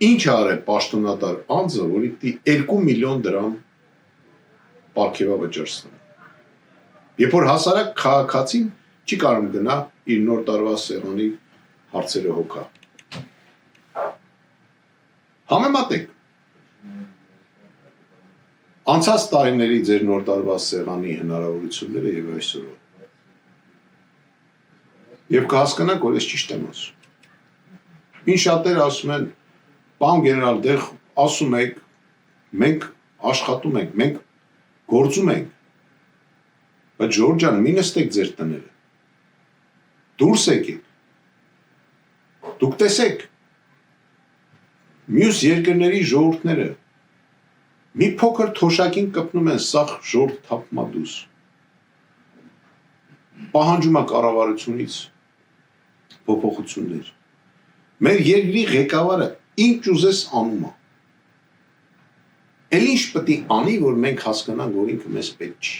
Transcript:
Ինչ արել պաշտոնատար անձը, որի 2 միլիոն դրամ պարգևավճար ստանա։ Երբ որ հասարակ քաղաքացին չի կարող գնա իր նոր տարվա սեղանի հարցերը հոգա։ Համեմատեք։ Անցած տարիների ձեր նոր տարվա սեղանի հնարավորությունները եւ այսօրը։ Եվ կհասկանաք, որ ես ճիշտ եմ ասում։ Ինչ շատերը ասում են, պարոն գեներալ, դեռ ասում եք, մենք աշխատում ենք, մենք գործում ենք, բայց Ժորժ ջան, մի նստեք ձեր տները, դուրս եկեք, դուք տեսեք, մյուս երկրների ժողովուրդները մի փոքր թոշակին կպնում են սաղ ժողովուրդ թափմադուս, պահանջում է կառավարությունից փոփոխություններ, մեր երկրի ղեկավարը ինչ ուզես անում է, էլ ինչ պետք է անի, որ մենք հասկանանք, որ ինքը մեզ պետք չի։